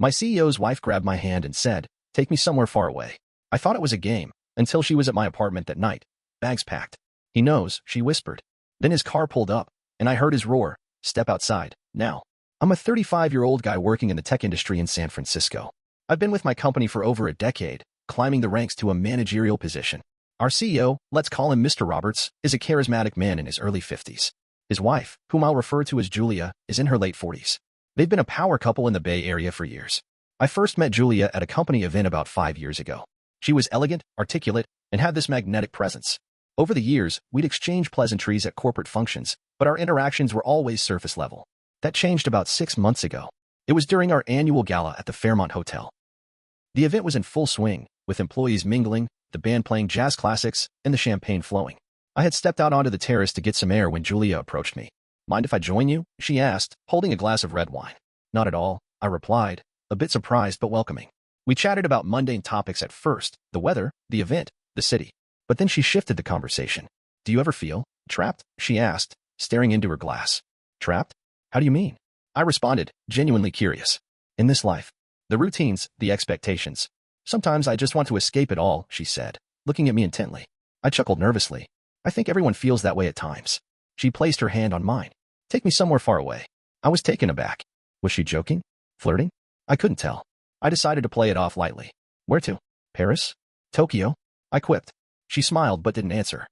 My CEO's wife grabbed my hand and said, "Take me somewhere far away." I thought it was a game, until she was at my apartment that night, bags packed. "He knows," she whispered. Then his car pulled up, and I heard his roar, "Step outside, now." I'm a 35-year-old guy working in the tech industry in San Francisco. I've been with my company for over a decade, climbing the ranks to a managerial position. Our CEO, let's call him Mr. Roberts, is a charismatic man in his early 50s. His wife, whom I'll refer to as Julia, is in her late 40s. They've been a power couple in the Bay Area for years. I first met Julia at a company event about 5 years ago. She was elegant, articulate, and had this magnetic presence. Over the years, we'd exchanged pleasantries at corporate functions, but our interactions were always surface level. That changed about 6 months ago. It was during our annual gala at the Fairmont Hotel. The event was in full swing, with employees mingling, the band playing jazz classics, and the champagne flowing. I had stepped out onto the terrace to get some air when Julia approached me. "Mind if I join you?" she asked, holding a glass of red wine. "Not at all," I replied, a bit surprised but welcoming. We chatted about mundane topics at first, the weather, the event, the city. But then she shifted the conversation. "Do you ever feel trapped?" she asked, staring into her glass. "Trapped? How do you mean?" I responded, genuinely curious. "In this life. The routines, the expectations. Sometimes I just want to escape it all," she said, looking at me intently. I chuckled nervously. "I think everyone feels that way at times." She placed her hand on mine. "Take me somewhere far away." I was taken aback. Was she joking? Flirting? I couldn't tell. I decided to play it off lightly. "Where to? Paris? Tokyo?" I quipped. She smiled but didn't answer.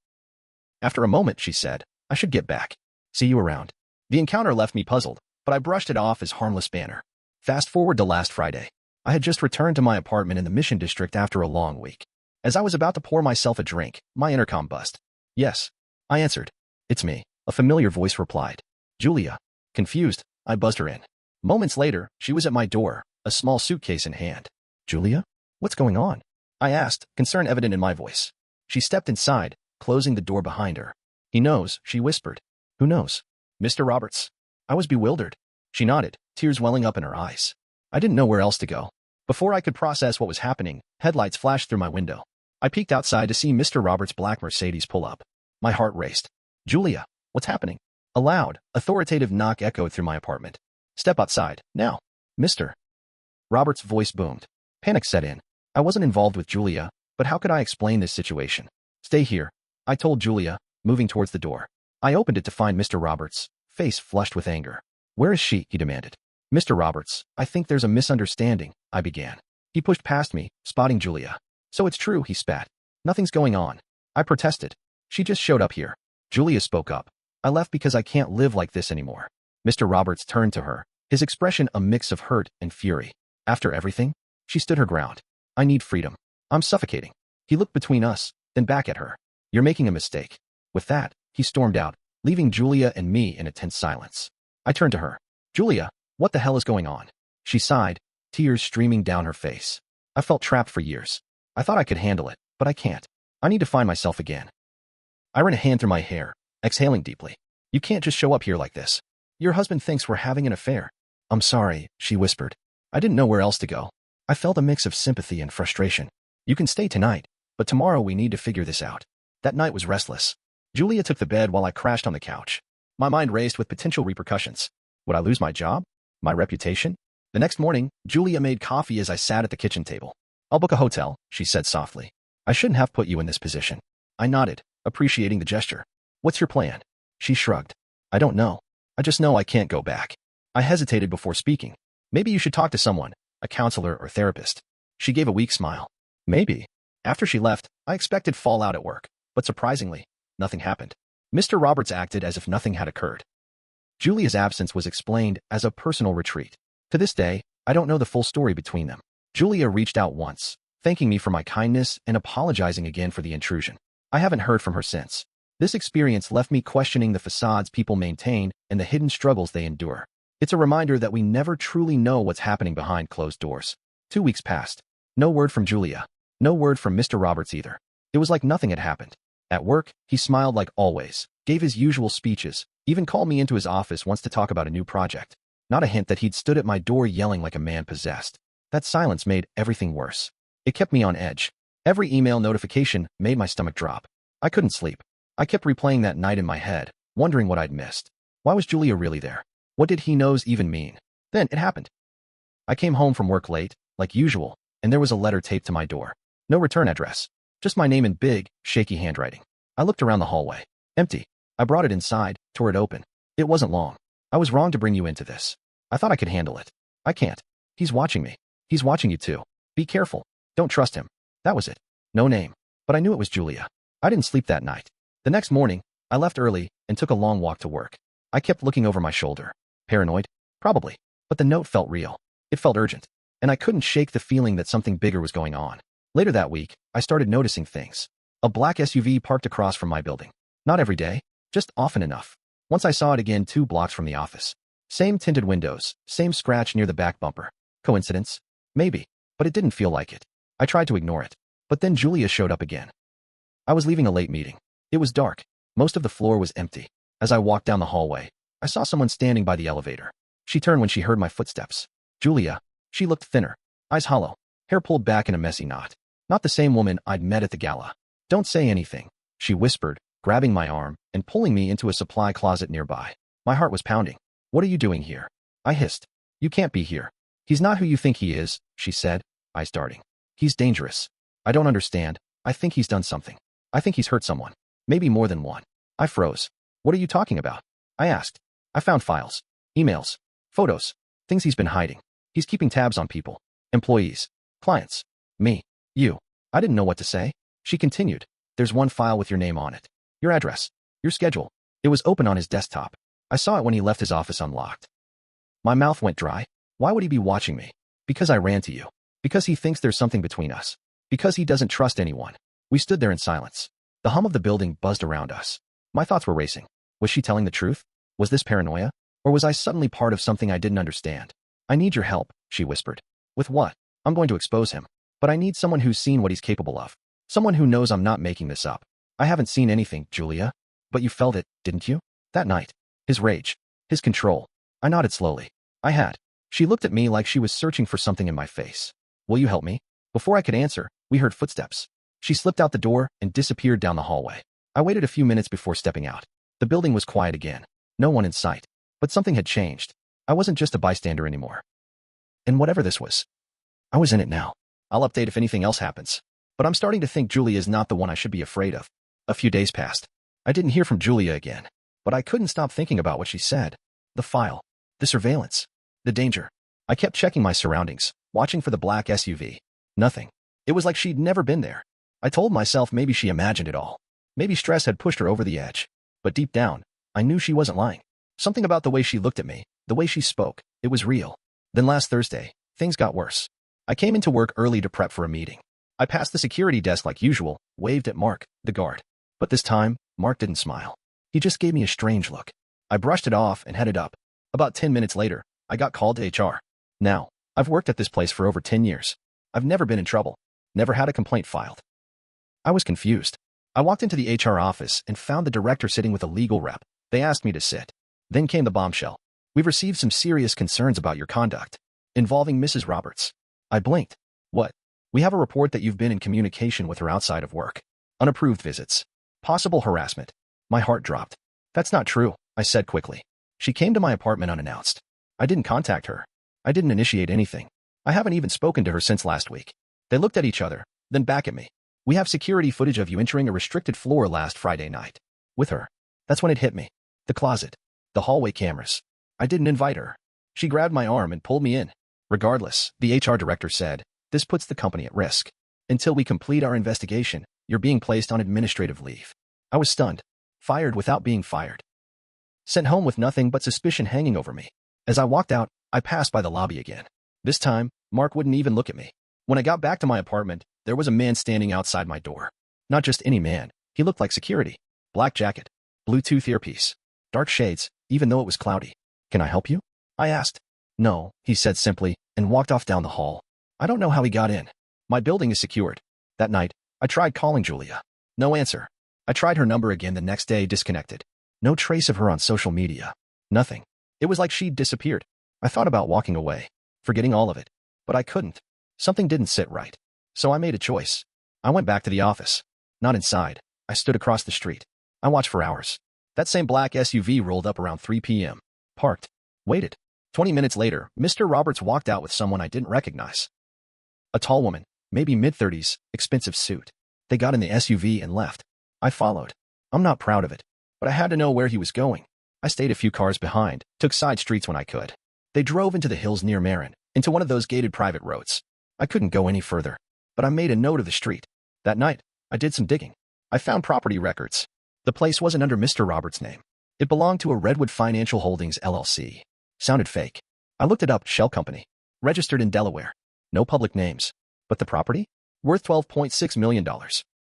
After a moment, she said, "I should get back. See you around." The encounter left me puzzled, but I brushed it off as harmless banter. Fast forward to last Friday. I had just returned to my apartment in the Mission District after a long week. As I was about to pour myself a drink, my intercom buzzed. "Yes," I answered. "It's me," a familiar voice replied. "Julia." Confused, I buzzed her in. Moments later, she was at my door, a small suitcase in hand. "Julia? What's going on?" I asked, concern evident in my voice. She stepped inside, closing the door behind her. "He knows," she whispered. "Who knows?" "Mr. Roberts." I was bewildered. She nodded, tears welling up in her eyes. I didn't know where else to go. Before I could process what was happening, headlights flashed through my window. I peeked outside to see Mr. Roberts' black Mercedes pull up. My heart raced. "Julia, what's happening?" A loud, authoritative knock echoed through my apartment. "Step outside, now." "Mr. Roberts' voice boomed. Panic set in. I wasn't involved with Julia, but how could I explain this situation? "Stay here," I told Julia, moving towards the door. I opened it to find Mr. Roberts, face flushed with anger. "Where is she?" he demanded. "Mr. Roberts, I think there's a misunderstanding," I began. He pushed past me, spotting Julia. "So it's true," he spat. "Nothing's going on." I protested. "She just showed up here." Julia spoke up. "I left because I can't live like this anymore." Mr. Roberts turned to her, his expression a mix of hurt and fury. "After everything?" She stood her ground. "I need freedom. I'm suffocating." He looked between us, then back at her. "You're making a mistake." With that, he stormed out, leaving Julia and me in a tense silence. I turned to her. "Julia, what the hell is going on?" She sighed, tears streaming down her face. "I felt trapped for years. I thought I could handle it, but I can't. I need to find myself again." I ran a hand through my hair, exhaling deeply. "You can't just show up here like this. Your husband thinks we're having an affair." "I'm sorry," she whispered. I didn't know where else to go. I felt a mix of sympathy and frustration. "You can stay tonight, but tomorrow we need to figure this out." That night was restless. Julia took the bed while I crashed on the couch. My mind raced with potential repercussions. Would I lose my job? My reputation? The next morning, Julia made coffee as I sat at the kitchen table. "I'll book a hotel," she said softly. "I shouldn't have put you in this position." I nodded, appreciating the gesture. "What's your plan?" She shrugged. "I don't know. I just know I can't go back." I hesitated before speaking. "Maybe you should talk to someone, a counselor or therapist." She gave a weak smile. "Maybe." After she left, I expected fallout at work, but surprisingly, nothing happened. Mr. Roberts acted as if nothing had occurred. Julia's absence was explained as a personal retreat. To this day, I don't know the full story between them. Julia reached out once, thanking me for my kindness and apologizing again for the intrusion. I haven't heard from her since. This experience left me questioning the facades people maintain and the hidden struggles they endure. It's a reminder that we never truly know what's happening behind closed doors. 2 weeks passed. No word from Julia. No word from Mr. Roberts either. It was like nothing had happened. At work, he smiled like always, gave his usual speeches, even called me into his office once to talk about a new project. Not a hint that he'd stood at my door yelling like a man possessed. That silence made everything worse. It kept me on edge. Every email notification made my stomach drop. I couldn't sleep. I kept replaying that night in my head, wondering what I'd missed. Why was Julia really there? What did he knows even mean? Then it happened. I came home from work late, like usual, and there was a letter taped to my door. No return address. Just my name in big, shaky handwriting. I looked around the hallway. Empty. I brought it inside, tore it open. It wasn't long. I was wrong to bring you into this. I thought I could handle it. I can't. He's watching me. He's watching you too. Be careful. Don't trust him. That was it. No name. But I knew it was Julia. I didn't sleep that night. The next morning, I left early and took a long walk to work. I kept looking over my shoulder. Paranoid? Probably. But the note felt real. It felt urgent. And I couldn't shake the feeling that something bigger was going on. Later that week, I started noticing things. A black SUV parked across from my building. Not every day, just often enough. Once I saw it again 2 blocks from the office. Same tinted windows, same scratch near the back bumper. Coincidence? Maybe, but it didn't feel like it. I tried to ignore it. But then Julia showed up again. I was leaving a late meeting. It was dark. Most of the floor was empty. As I walked down the hallway, I saw someone standing by the elevator. She turned when she heard my footsteps. Julia. She looked thinner. Eyes hollow. Hair pulled back in a messy knot. Not the same woman I'd met at the gala. Don't say anything, she whispered, grabbing my arm and pulling me into a supply closet nearby. My heart was pounding. What are you doing here? I hissed. You can't be here. He's not who you think he is, she said, eyes darting. He's dangerous. I don't understand. I think he's done something. I think he's hurt someone. Maybe more than one. I froze. What are you talking about? I asked. I found files, emails, photos, things he's been hiding. He's keeping tabs on people, employees, clients, me, you. I didn't know what to say. She continued. There's one file with your name on it. Your address, your schedule. It was open on his desktop. I saw it when he left his office unlocked. My mouth went dry. Why would he be watching me? Because I ran to you. Because he thinks there's something between us. Because he doesn't trust anyone. We stood there in silence. The hum of the building buzzed around us. My thoughts were racing. Was she telling the truth? Was this paranoia? Or was I suddenly part of something I didn't understand? I need your help, she whispered. With what? I'm going to expose him. But I need someone who's seen what he's capable of. Someone who knows I'm not making this up. I haven't seen anything, Julia. But you felt it, didn't you? That night. His rage. His control. I nodded slowly. I had. She looked at me like she was searching for something in my face. Will you help me? Before I could answer, we heard footsteps. She slipped out the door and disappeared down the hallway. I waited a few minutes before stepping out. The building was quiet again. No one in sight. But something had changed. I wasn't just a bystander anymore. And whatever this was, I was in it now. I'll update if anything else happens. But I'm starting to think Julia is not the one I should be afraid of. A few days passed. I didn't hear from Julia again. But I couldn't stop thinking about what she said. The file. The surveillance. The danger. I kept checking my surroundings, watching for the black SUV. Nothing. It was like she'd never been there. I told myself maybe she imagined it all. Maybe stress had pushed her over the edge. But deep down, I knew she wasn't lying. Something about the way she looked at me, the way she spoke, it was real. Then last Thursday, things got worse. I came into work early to prep for a meeting. I passed the security desk like usual, waved at Mark, the guard. But this time, Mark didn't smile. He just gave me a strange look. I brushed it off and headed up. About 10 minutes later, I got called to HR. Now, I've worked at this place for over 10 years. I've never been in trouble. Never had a complaint filed. I was confused. I walked into the HR office and found the director sitting with a legal rep. They asked me to sit. Then came the bombshell. We've received some serious concerns about your conduct, involving Mrs. Roberts. I blinked. What? We have a report that you've been in communication with her outside of work. Unapproved visits. Possible harassment. My heart dropped. That's not true, I said quickly. She came to my apartment unannounced. I didn't contact her. I didn't initiate anything. I haven't even spoken to her since last week. They looked at each other, then back at me. We have security footage of you entering a restricted floor last Friday night. With her. That's when it hit me. The closet. The hallway cameras. I didn't invite her. She grabbed my arm and pulled me in. Regardless, the HR director said, this puts the company at risk. Until we complete our investigation, you're being placed on administrative leave. I was stunned. Fired without being fired. Sent home with nothing but suspicion hanging over me. As I walked out, I passed by the lobby again. This time, Mark wouldn't even look at me. When I got back to my apartment, there was a man standing outside my door. Not just any man. He looked like security. Black jacket. Bluetooth earpiece. Dark shades, even though it was cloudy. Can I help you? I asked. No, he said simply, and walked off down the hall. I don't know how he got in. My building is secured. That night, I tried calling Julia. No answer. I tried her number again the next day, disconnected. No trace of her on social media. Nothing. It was like she'd disappeared. I thought about walking away, forgetting all of it. But I couldn't. Something didn't sit right. So I made a choice. I went back to the office. Not inside. I stood across the street. I watched for hours. That same black SUV rolled up around 3 p.m. Parked. Waited. 20 minutes later, Mr. Roberts walked out with someone I didn't recognize. A tall woman, maybe mid-30s, expensive suit. They got in the SUV and left. I followed. I'm not proud of it, but I had to know where he was going. I stayed a few cars behind, took side streets when I could. They drove into the hills near Marin, into one of those gated private roads. I couldn't go any further, but I made a note of the street. That night, I did some digging. I found property records. The place wasn't under Mr. Roberts' name. It belonged to a Redwood Financial Holdings LLC. Sounded fake. I looked it up, shell company. Registered in Delaware. No public names. But the property? Worth $12.6 million.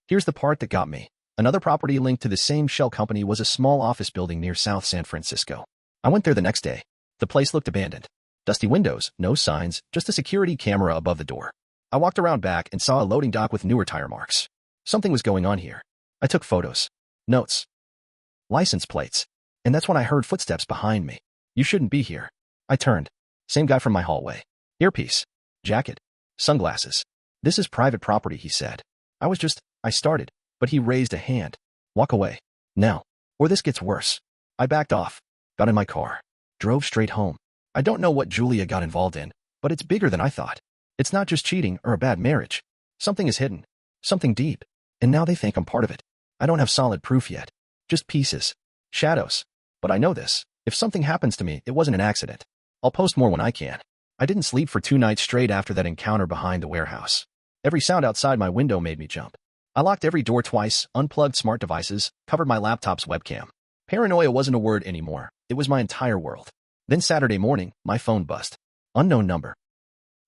Here's the part that got me. Another property linked to the same shell company was a small office building near South San Francisco. I went there the next day. The place looked abandoned. Dusty windows, no signs, just a security camera above the door. I walked around back and saw a loading dock with newer tire marks. Something was going on here. I took photos. Notes. License plates. And that's when I heard footsteps behind me. You shouldn't be here. I turned. Same guy from my hallway. Earpiece. Jacket. Sunglasses. This is private property, he said. I started, but he raised a hand. Walk away. Now. Or this gets worse. I backed off. Got in my car. Drove straight home. I don't know what Julia got involved in, but it's bigger than I thought. It's not just cheating or a bad marriage. Something is hidden. Something deep. And now they think I'm part of it. I don't have solid proof yet. Just pieces. Shadows. But I know this. If something happens to me, it wasn't an accident. I'll post more when I can. I didn't sleep for 2 nights straight after that encounter behind the warehouse. Every sound outside my window made me jump. I locked every door twice, unplugged smart devices, covered my laptop's webcam. Paranoia wasn't a word anymore. It was my entire world. Then Saturday morning, my phone buzzed. Unknown number.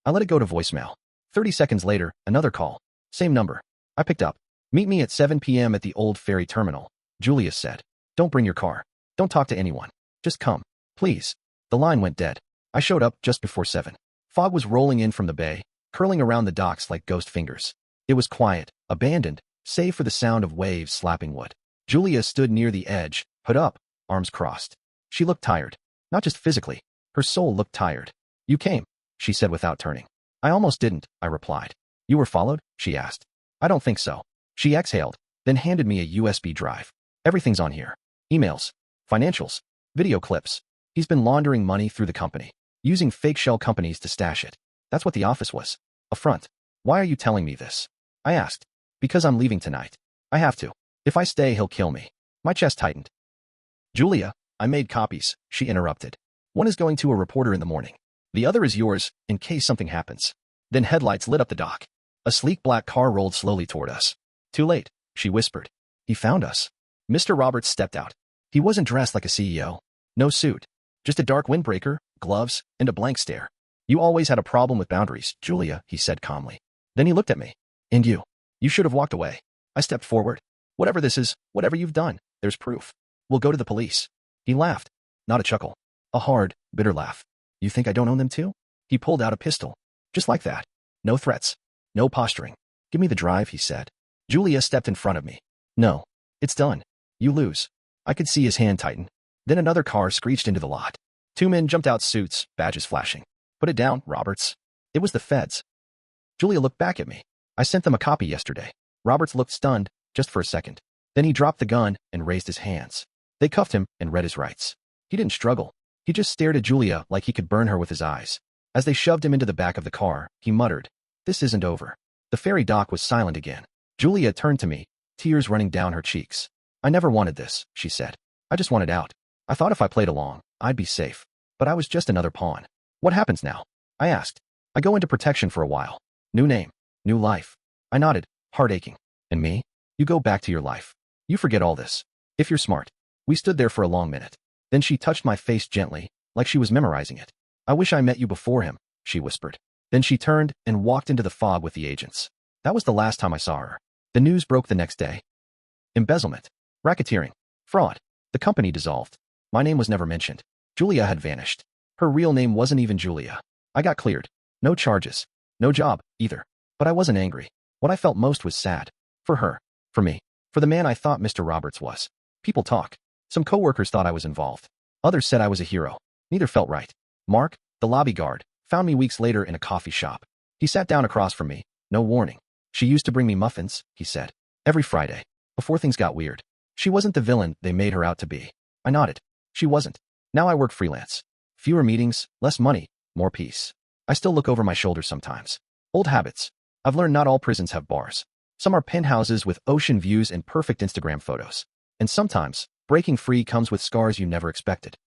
I let it go to voicemail. 30 seconds later, another call. Same number. I picked up. Meet me at 7 p.m. at the old ferry terminal. Julia said. Don't bring your car. Don't talk to anyone. Just come. Please. The line went dead. I showed up just before 7. Fog was rolling in from the bay, curling around the docks like ghost fingers. It was quiet, abandoned, save for the sound of waves slapping wood. Julia stood near the edge, hood up, arms crossed. She looked tired. Not just physically. Her soul looked tired. You came, she said without turning. I almost didn't, I replied. You were followed? She asked. I don't think so. She exhaled, then handed me a USB drive. Everything's on here. Emails, financials, video clips. He's been laundering money through the company, using fake shell companies to stash it. That's what the office was. A front. Why are you telling me this? I asked. Because I'm leaving tonight. I have to. If I stay, he'll kill me. My chest tightened. Julia, I made copies, she interrupted. One is going to a reporter in the morning. The other is yours, in case something happens. Then headlights lit up the dock. A sleek black car rolled slowly toward us. Too late, she whispered. He found us. Mr. Roberts stepped out. He wasn't dressed like a CEO. No suit. Just a dark windbreaker, gloves, and a blank stare. You always had a problem with boundaries, Julia, he said calmly. Then he looked at me. And you. You should have walked away. I stepped forward. Whatever this is, whatever you've done, there's proof. We'll go to the police. He laughed. Not a chuckle. A hard, bitter laugh. You think I don't own them too? He pulled out a pistol. Just like that. No threats. No posturing. Give me the drive, he said. Julia stepped in front of me. No. It's done. You lose. I could see his hand tighten. Then another car screeched into the lot. 2 men jumped out, suits, badges flashing. Put it down, Roberts. It was the feds. Julia looked back at me. I sent them a copy yesterday. Roberts looked stunned, just for a second. Then he dropped the gun and raised his hands. They cuffed him and read his rights. He didn't struggle. He just stared at Julia like he could burn her with his eyes. As they shoved him into the back of the car, he muttered, "This isn't over." The ferry dock was silent again. Julia turned to me, tears running down her cheeks. "I never wanted this," she said. "I just wanted out. I thought if I played along, I'd be safe. But I was just another pawn." "What happens now?" I asked. "I go into protection for a while. New name, new life." I nodded, heart aching. "And me?" "You go back to your life. You forget all this. If you're smart." We stood there for a long minute. Then she touched my face gently, like she was memorizing it. "I wish I met you before him," she whispered. Then she turned and walked into the fog with the agents. That was the last time I saw her. The news broke the next day. Embezzlement. Racketeering. Fraud. The company dissolved. My name was never mentioned. Julia had vanished. Her real name wasn't even Julia. I got cleared. No charges. No job, either. But I wasn't angry. What I felt most was sad. For her. For me. For the man I thought Mr. Roberts was. People talk. Some coworkers thought I was involved. Others said I was a hero. Neither felt right. Mark, the lobby guard, found me weeks later in a coffee shop. He sat down across from me. No warning. "She used to bring me muffins," he said. "Every Friday. Before things got weird. She wasn't the villain they made her out to be." I nodded. She wasn't. Now I work freelance. Fewer meetings, less money, more peace. I still look over my shoulder sometimes. Old habits. I've learned not all prisons have bars. Some are penthouses with ocean views and perfect Instagram photos. And sometimes, breaking free comes with scars you never expected.